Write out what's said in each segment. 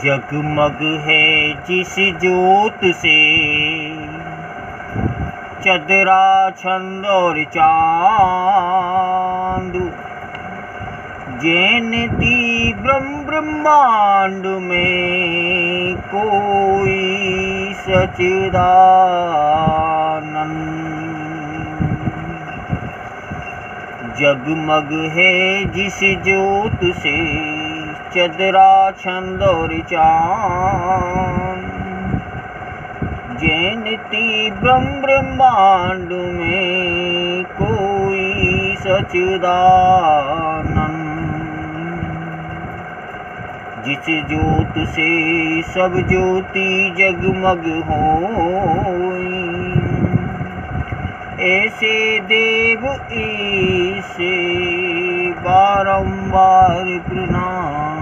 जगमग है जिस जोत से चंद्रा छंद और चांद, जैनती ब्रह्मांड में कोई सच्चिदानंद। जगमग है जिस जोत से चंद्रा छंद और चांद, जैनती ब्रह्मांड में कोई सच्चिदानंद। जिस जोत से सब ज्योति जगमग होई, ऐसे देव ईसे बारंबार प्रणाम।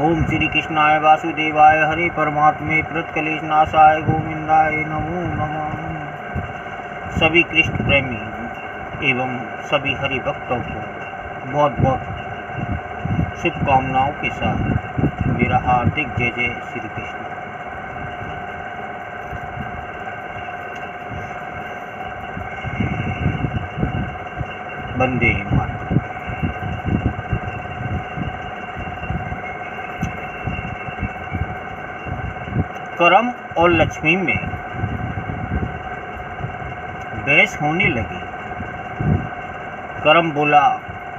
ओम श्री कृष्णाय वासुदेवाय हरे परमात्मे प्रणतक्लेश नाशाय गोविंदाय नमो नमः। सभी कृष्ण प्रेमी एवं सभी हरि भक्तों को बहुत बहुत शुभकामनाओं के साथ मेरा हार्दिक जय जय श्री कृष्ण। वंदे मातरम। करम और लक्ष्मी में बहस होने लगी। करम बोला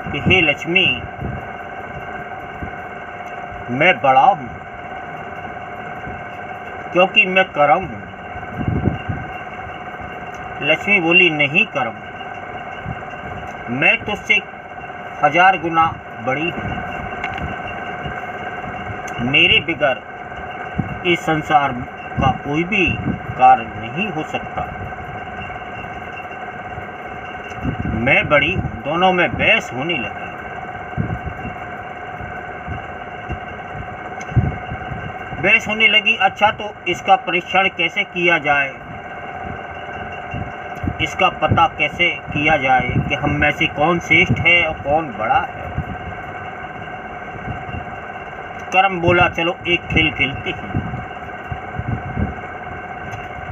कि हे लक्ष्मी, मैं बड़ा हूँ क्योंकि मैं करम हूँ। लक्ष्मी बोली नहीं करम, मैं तुझसे 1000 गुना बड़ी हूँ। मेरे बगैर इस संसार का कोई भी कार्य नहीं हो सकता। मैं बड़ी हूँ। दोनों में बहस होने लगी। बहस होने लगी। अच्छा, तो इसका परीक्षण कैसे किया जाए, इसका पता कैसे किया जाए कि हम में से कौन श्रेष्ठ है और कौन बड़ा है। करम बोला चलो एक खेल खेलते हैं।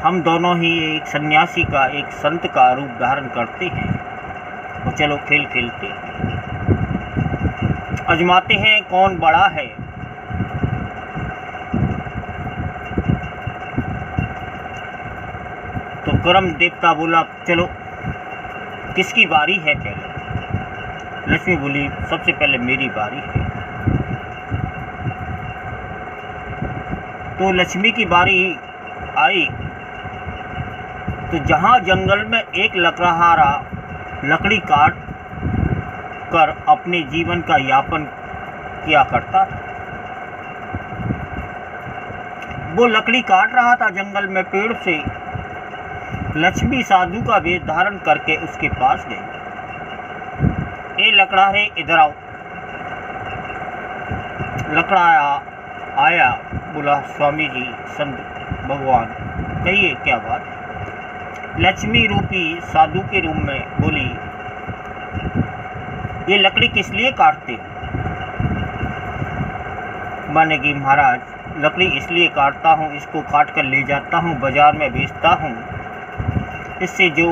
हम दोनों ही एक सन्यासी का, एक संत का रूप धारण करते हैं और चलो खेल खेलते हैं। आजमाते हैं कौन बड़ा है। तो करम देवता बोला चलो किसकी बारी है पहले। लक्ष्मी बोली सबसे पहले मेरी बारी है। तो लक्ष्मी की बारी आई तो जहाँ जंगल में एक लकड़हारा लकड़ी काट कर अपने जीवन का यापन किया करता था, वो लकड़ी काट रहा था जंगल में पेड़ से। लक्ष्मी साधु का वेश धारण करके उसके पास गई। ए लकड़हारे इधर आओ। लकड़हारा आया, बोला स्वामी जी, संत भगवान, कहिए क्या बात है। लक्ष्मी रूपी साधु के रूप में बोली ये लकड़ी किस लिए काटते हो। माने कि महाराज लकड़ी इसलिए काटता हूँ, इसको काट कर ले जाता हूँ, बाजार में बेचता हूँ। इससे जो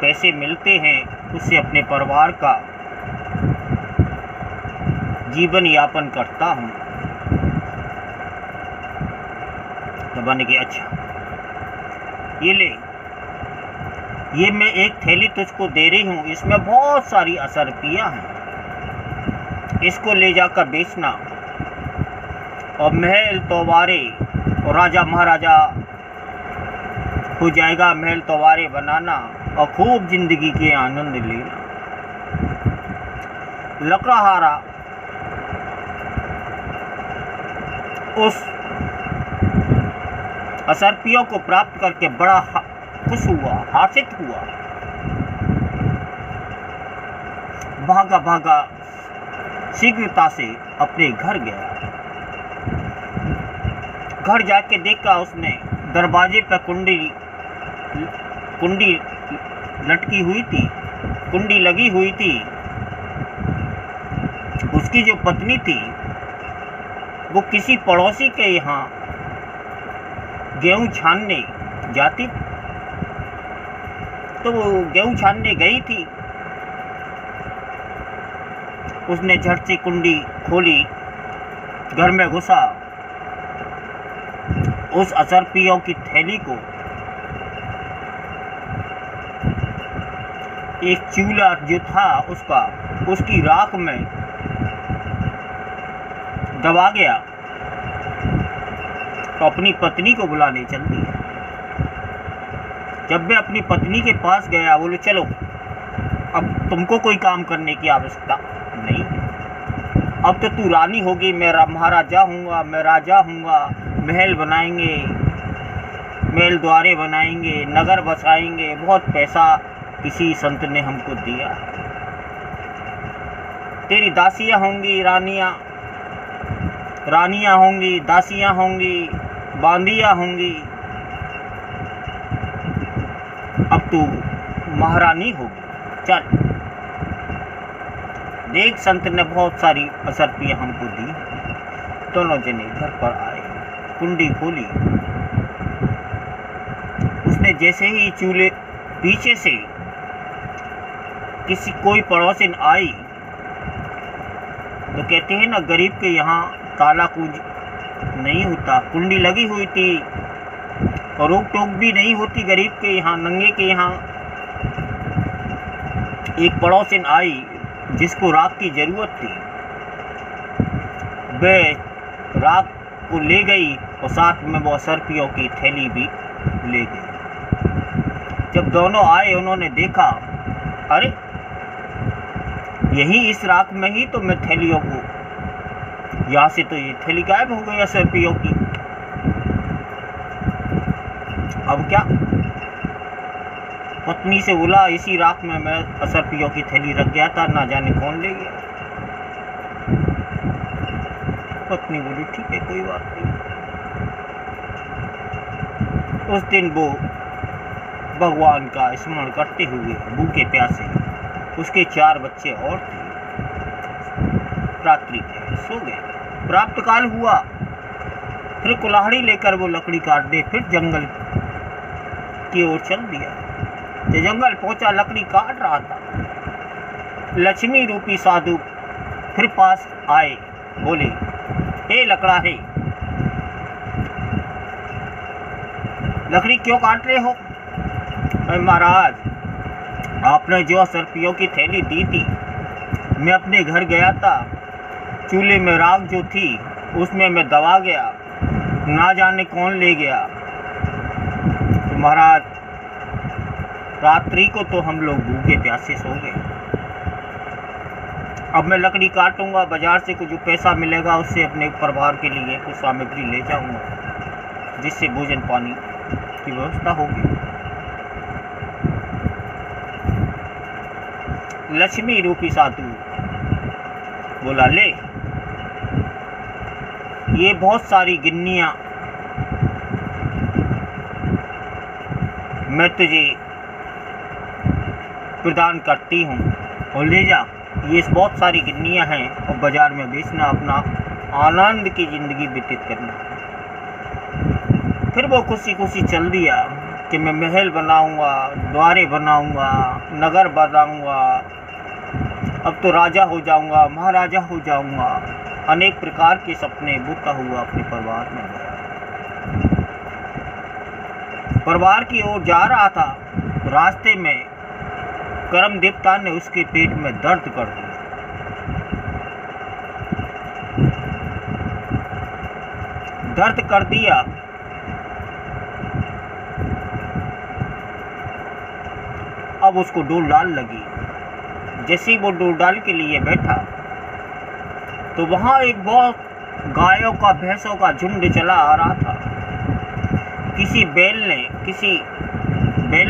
पैसे मिलते हैं उससे अपने परिवार का जीवन यापन करता हूँ। तो माने कि अच्छा ये ले, ये मैं एक थैली तुझको दे रही हूँ, इसमें बहुत सारी असरपियाँ हैं। इसको ले जाकर बेचना और महल तोवारे और राजा महाराजा हो जाएगा। महल तोवारे बनाना और खूब जिंदगी के आनंद लेना। लकड़हारा उस असरपियों को प्राप्त करके बड़ा खुश हुआ, हर्षित हुआ। भागा भागा शीघ्रता से अपने घर गया। घर जाके देखा उसने दरवाजे पर कुंडी लटकी हुई थी, कुंडी लगी हुई थी। उसकी जो पत्नी थी वो किसी पड़ोसी के यहाँ गेहूं छानने जाती, तो वो गेहूं छानने गई थी। उसने झट से कुंडी खोली, घर में घुसा, उस असरपियों की थैली को एक चूल्हा जो था उसकी राख में दबा गया, तो अपनी पत्नी को बुलाने चल दिया। जब मैं अपनी पत्नी के पास गया, बोले चलो अब तुमको कोई काम करने की आवश्यकता नहीं है, अब तो तू रानी होगी, मैं महाराजा हूँगा, मैं राजा हूँगा, महल बनाएंगे, महल द्वारे बनाएंगे, नगर बसाएंगे, बहुत पैसा किसी संत ने हमको दिया, तेरी दासियाँ होंगी, रानियाँ होंगी, दासियाँ होंगी, बांदियाँ होंगी, अब तू महारानी होगी, चल। देख संत ने बहुत सारी असरपियाँ हमको दी। दोनों जने घर पर आए, कुंडी खोली, उसने जैसे ही चूल्हे पीछे से कोई पड़ोसिन आई, तो कहते हैं ना गरीब के यहाँ ताला कूद नहीं होता, कुंडी लगी हुई थी और रोक टोक भी नहीं होती गरीब के यहाँ, नंगे के यहाँ। एक पड़ोसिन आई जिसको राख की जरूरत थी, वह राख को ले गई और साथ में वो असरपियों की थैली भी ले गई। जब दोनों आए, उन्होंने देखा, अरे यही इस राख में ही तो मैं थैलियों को, यहाँ से तो ये थैली गायब हो गई असरपियों की, अब क्या? पत्नी से बोला, इसी राख में मैं असरपियों की थैली रख गया था, ना जाने कौन ले गया। पत्नी बोली ठीक है, कोई बात नहीं। उस दिन वो भगवान का स्मरण करते हुए भूखे प्यासे, उसके 4 बच्चे और थे, रात्रि के सो गए। प्राप्त काल हुआ, फिर कुल्हाड़ी लेकर वो लकड़ी काटने फिर जंगल की ओर चल दिया। जब जंगल पहुंचा, लकड़ी काट रहा था, लक्ष्मी रूपी साधु फिर पास आए, बोले, ए लकड़ा है, लकड़ी क्यों काट रहे हो? अरे महाराज, आपने जो असरपियों की थैली दी थी, मैं अपने घर गया था, चूल्हे में राख जो थी उसमें मैं दबा गया, ना जाने कौन ले गया। तो महाराज, रात्रि को तो हम लोग भूखे प्यासे सो गए, अब मैं लकड़ी काटूंगा, बाजार से कुछ जो पैसा मिलेगा उससे अपने परिवार के लिए कुछ सामग्री ले जाऊंगा, जिससे भोजन पानी की व्यवस्था होगी। लक्ष्मी रूपी साधु बोला, ले, ये बहुत सारी गिन्नियां मैं तुझे प्रदान करती हूँ, और ले जा, ये बहुत सारी गिन्नियां हैं, और बाजार में बेचना, अपना आनंद की ज़िंदगी व्यतीत करना। फिर वो खुशी खुशी चल दिया कि मैं महल बनाऊंगा, द्वारे बनाऊंगा, नगर बनाऊंगा, अब तो राजा हो जाऊंगा, महाराजा हो जाऊंगा। अनेक प्रकार के सपने बुता हुआ अपने परिवार में गया। परिवार की ओर जा रहा था, रास्ते में कर्म देवता ने उसके पेट में दर्द कर दिया। दर्द कर दिया, अब उसको डोल डाल लगी। जैसे ही वो डोल डाल के लिए बैठा, तो वहाँ एक बहुत गायों का, भैंसों का झुंड चला आ रहा था। किसी बैल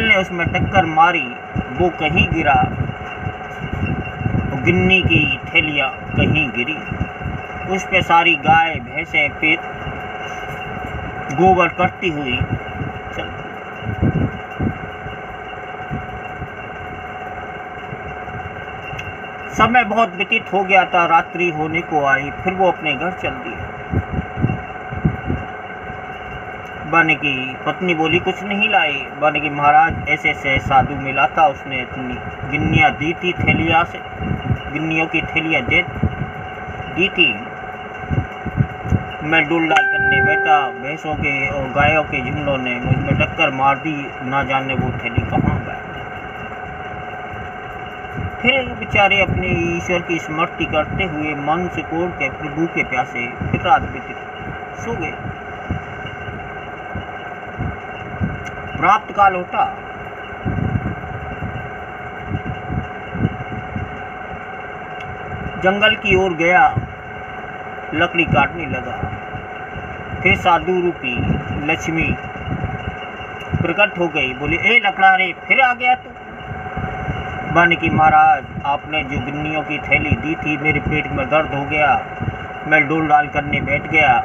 ने उसमें टक्कर मारी, वो कहीं गिरा, तो गिन्नी की थैलियाँ कहीं गिरी, उस पे सारी गाय भैंसें पेट गोबर करती हुई चल। समय बहुत व्यतीत हो गया था, रात्रि होने को आई, फिर वो अपने घर चल दिया। बन की पत्नी बोली कुछ नहीं लाई। बन की महाराज ऐसे ऐसे साधु मिला था, उसने इतनी गिन्नियाँ दी थी, थैलिया से गिन्नियों की थैलियाँ दी थी। मैं डुल डाल करने बैठा, भैंसों के और गायों के झुंडों ने मुझ में टक्कर मार दी, ना जाने वो थैली कहाँ गई। फिर बेचारे अपने ईश्वर की स्मृति करते हुए मन से कोड़ के फिर भूखे प्यासे फिर रात बीती, सो गए। प्राप्त काल होता, जंगल की ओर गया, लकड़ी काटने लगा। फिर साधु रूपी लक्ष्मी प्रकट हो गई, बोली ए लकड़ारे फिर आ गया तू। बन की महाराज आपने जो गिन्नियों की थैली दी थी, मेरे पेट में दर्द हो गया, मैं डोल डाल करने बैठ गया,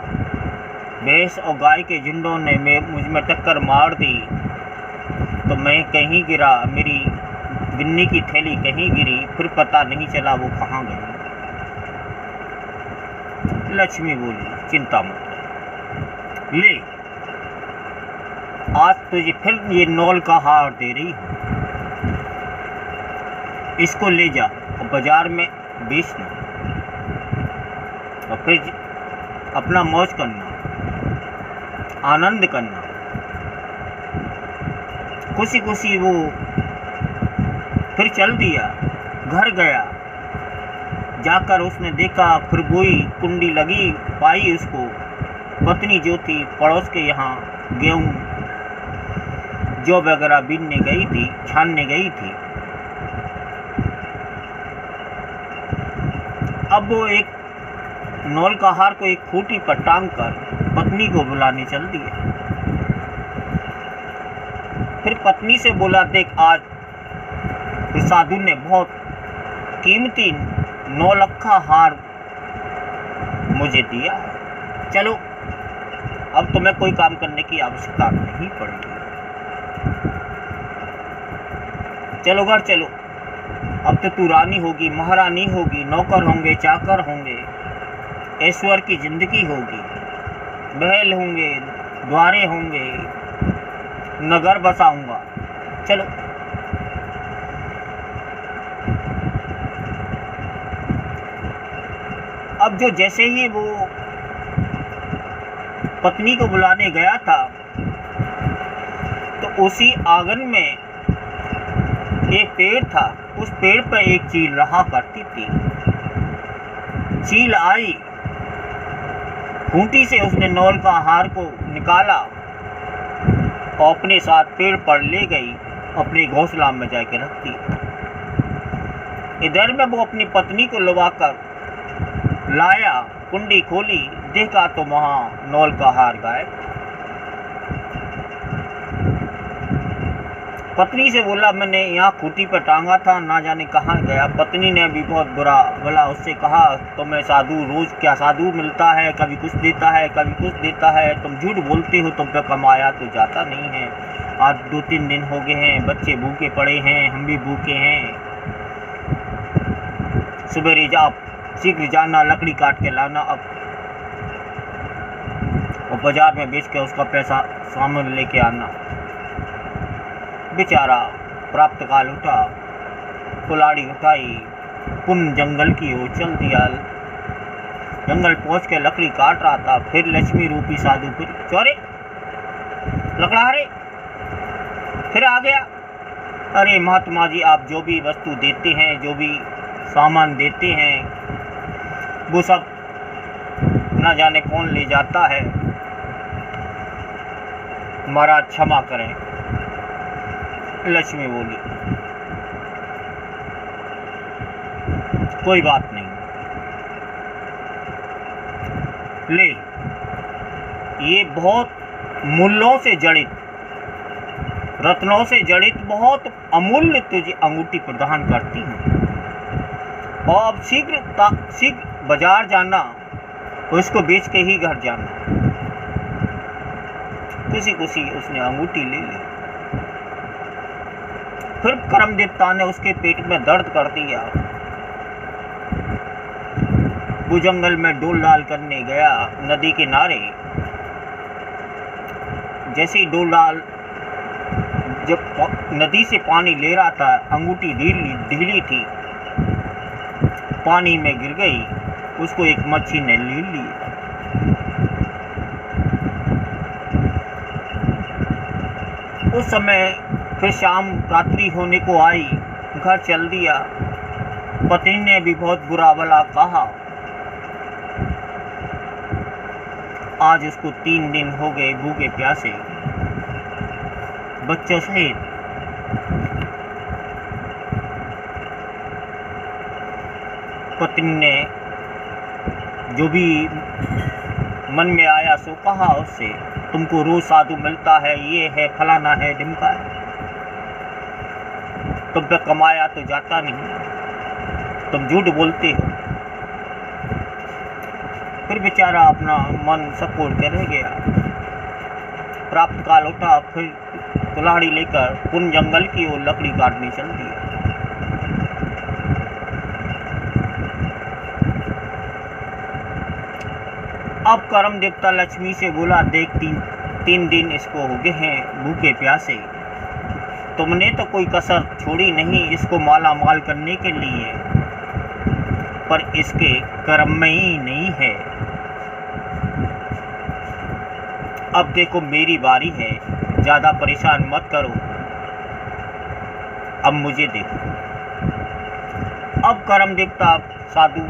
भैंस और गाय के झुंडों ने मुझ में टक्कर मार दी, तो मैं कहीं गिरा, मेरी गिन्नी की थैली कहीं गिरी, फिर पता नहीं चला वो कहाँ गई। लक्ष्मी बोली चिंता मत ले, आज तुझे फिर ये नौल का हार दे रही हूँ, इसको ले जा और बाजार में बेचना और फिर अपना मौज करना, आनंद करना। खुशी खुशी वो फिर चल दिया, घर गया, जाकर उसने देखा, फिर वही कुंडी लगी पाई उसको। पत्नी जो थी पड़ोस के यहाँ गेहूँ जौ वगैरह बीनने गई थी, छानने गई थी। अब वो एक नौल का हार को एक खूंटी पर टांग कर पत्नी को बुलाने चल दिया। फिर पत्नी से बोला देख आज तो साधु ने बहुत कीमती 9 लक्खा हार मुझे दिया, चलो अब तुम्हें कोई काम करने की आवश्यकता नहीं पड़ेगी, चलो घर चलो, अब तो तू रानी होगी, महारानी होगी, नौकर होंगे, चाकर होंगे, ऐश्वर्य की जिंदगी होगी, महल होंगे, द्वारे होंगे, नगर बसाऊंगा, चलो। अब जो जैसे ही वो पत्नी को बुलाने गया था, तो उसी आंगन में एक पेड़ था, उस पेड़ पर एक चील रहा करती थी। चील आई, खूंटी से उसने नौल का हार को निकाला और अपने साथ पेड़ पर ले गई, अपने घोंसला में जाकर रख दी। इधर में वो अपनी पत्नी को लुभाकर लाया, कुंडी खोली, देखा तो वहाँ नौल का हार गायब। पत्नी से बोला मैंने यहाँ खूंटी पर टांगा था, ना जाने कहाँ गया। पत्नी ने भी बहुत बुरा भला उससे कहा, तो मैं साधु रोज क्या साधु मिलता है, कभी कुछ देता है, कभी कुछ देता है, तुम झूठ बोलते हो, तुम पे कमाया तो जाता नहीं है। आज 2-3 दिन हो गए हैं, बच्चे भूखे पड़े हैं, हम भी भूखे हैं, सवेरे जा शीघ्र जाना, लकड़ी काट के लाना अब, और बाजार में बेच के उसका पैसा सामान लेके आना। बेचारा प्राप्त काल उठा, कुल्हाड़ी उठाई, पुन जंगल की ओर चल दिया। जंगल पहुंच के लकड़ी काट रहा था, फिर लक्ष्मी रूपी साधु फिर चोरे लकड़हारे फिर आ गया। अरे महात्मा जी, आप जो भी वस्तु देते हैं, जो भी सामान देते हैं, वो सब ना जाने कौन ले जाता है, महाराज क्षमा करें। लक्ष्मी बोली कोई बात नहीं, ले ये बहुत मूल्यों से जड़ित, रत्नों से जड़ित बहुत अमूल्य तुझे अंगूठी प्रदान करती हूँ, और अब शीघ्र बाजार जाना, उसको बेच के ही घर जाना। खुशी खुशी उसने अंगूठी ले ली। फिर कर्म देवता ने उसके पेट में दर्द कर दिया, वो जंगल में डोल डाल करने गया नदी किनारे। जैसे ही डोल डाल जब नदी से पानी ले रहा था, अंगूठी ढीली थी, पानी में गिर गई, उसको एक मच्छी ने ले लिया। उस समय फिर शाम रात्रि होने को आई, घर चल दिया। पत्नी ने भी बहुत बुरा भला कहा। आज उसको 3 दिन हो गए भूखे प्यासे, बच्चों सहित। पत्नी ने जो भी मन में आया सो कहा उससे, तुमको रोज साधु मिलता है, ये है, फलाना है, ढिमका है, तुम पे कमाया तो जाता नहीं, तुम झूठ बोलते हो। फिर बेचारा अपना मन सकोड़ के रह गया। प्राप्त काल उठा, फिर कुल्हाड़ी लेकर पुन जंगल की ओर लकड़ी काटने चल दिया। अब करम देवता लक्ष्मी से बोला, देख 3 दिन इसको हो गए हैं भूखे प्यासे, तुमने तो कोई कसर छोड़ी नहीं इसको माला माल करने के लिए, पर इसके कर्म में ही नहीं है। अब देखो मेरी बारी है, ज़्यादा परेशान मत करो, अब मुझे देखो। अब करम देवता साधु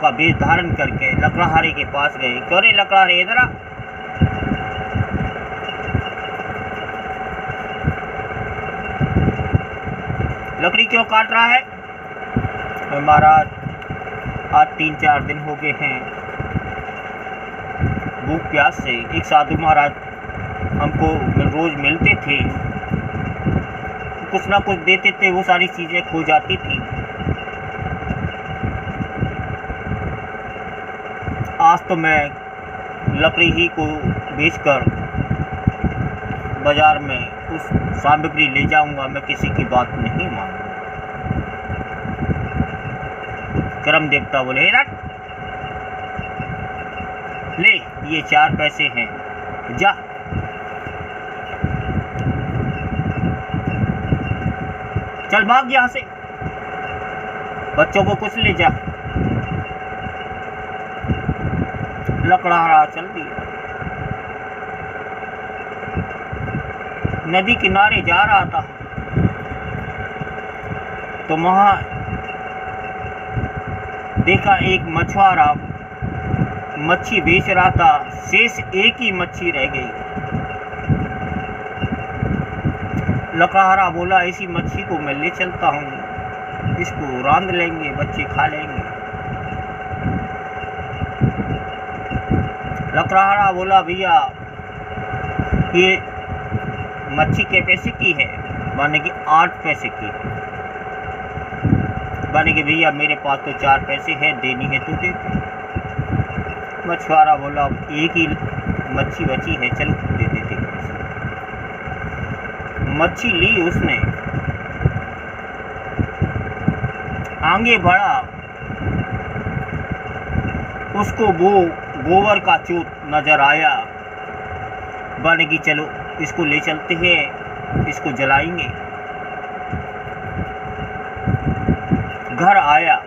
का वेश धारण करके लकड़हारे के पास गए। करे लकड़हारे इधर आ। लकड़ी क्यों काट रहा है? महाराज आज 3-4 दिन हो गए हैं भूख प्यास से। एक साधु महाराज हमको रोज मिलते थे, कुछ ना कुछ देते थे, वो सारी चीजें खो जाती थी। आज तो मैं लकड़ी ही को बेचकर बाजार में उस सामग्री ले जाऊंगा, मैं किसी की बात नहीं मानूंगा। करम देवता बोले, ले ये 4 पैसे हैं, जा। चल भाग यहाँ से, बच्चों को कुछ ले जा। लकड़हारा चल दिया। नदी किनारे जा रहा था तो वहां देखा एक मछुआरा मच्छी बेच रहा था। शेष एक ही मच्छी रह गई। लकड़हारा बोला, इसी मच्छी को मैं ले चलता हूँ, इसको रांध लेंगे, बच्चे खा लेंगे। लकड़हारा बोला, भैया ये मच्छी के पैसे की है? माने कि 8 पैसे की। माने कि भैया मेरे पास तो 4 पैसे हैं, देनी है तो दे। मछुआरा बोला, एक ही मच्छी बची है, चल दे देते। मच्छी ली उसने, आगे बढ़ा, उसको वो गोबर का चूत नजर आया। बन की चलो इसको ले चलते हैं, इसको जलाएंगे। घर आया,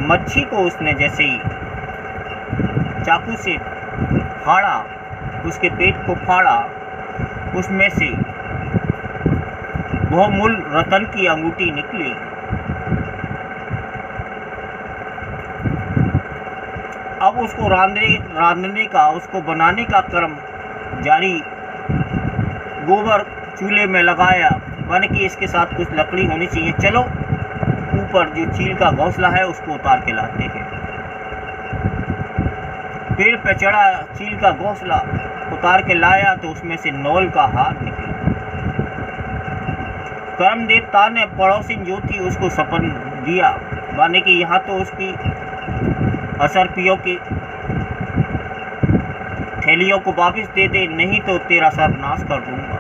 मच्छी को उसने जैसे ही चाकू से फाड़ा, उसके पेट को फाड़ा, उसमें से बहुमूल्य रतन की अंगूठी निकली। अब उसको रांधने का, उसको बनाने का क्रम जारी। गोबर चूल्हे में लगाया, माने कि इसके साथ कुछ लकड़ी होनी चाहिए। चलो ऊपर जो चील का घोंसला है उसको उतार के लाते हैं। पेड़ पे चढ़ा, चील का घोंसला उतार के लाया तो उसमें से नौल का हार निकला। करम देवता ने पड़ोसिन जो थी उसको सपन दिया, माने कि यहाँ तो उसकी असरपियों की थैलियों को वापस दे दे, नहीं तो तेरा सर्वनाश कर दूंगा।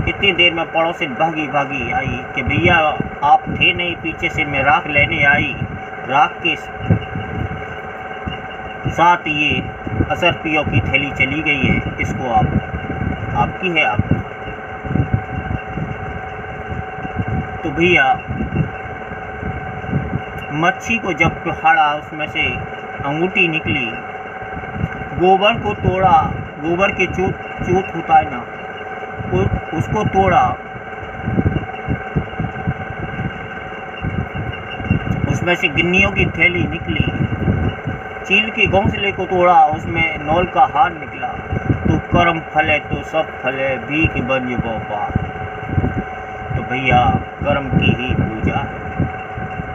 इतनी देर में पड़ोसिन भागी भागी आई कि भैया आप थे नहीं, पीछे से मैं राख लेने आई। राख के साथ ये असरपियों की थैली चली गई है, इसको आपकी है आप। तो भैया मच्छी को जब पहाड़ा, उसमें से अंगूठी निकली, गोबर को तोड़ा, गोबर के चूत होता है ना, उसको तोड़ा, उसमें से गिन्नियों की थैली निकली, चील के घोंसले को तोड़ा, उसमें नौल का हार निकला। तो कर्म फले तो सब फले, भीख बन गोपाल। तो भैया कर्म की ही पूजा है,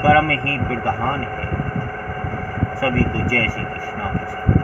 कर्म ही प्रधान है। सभी को जय श्री कृष्ण।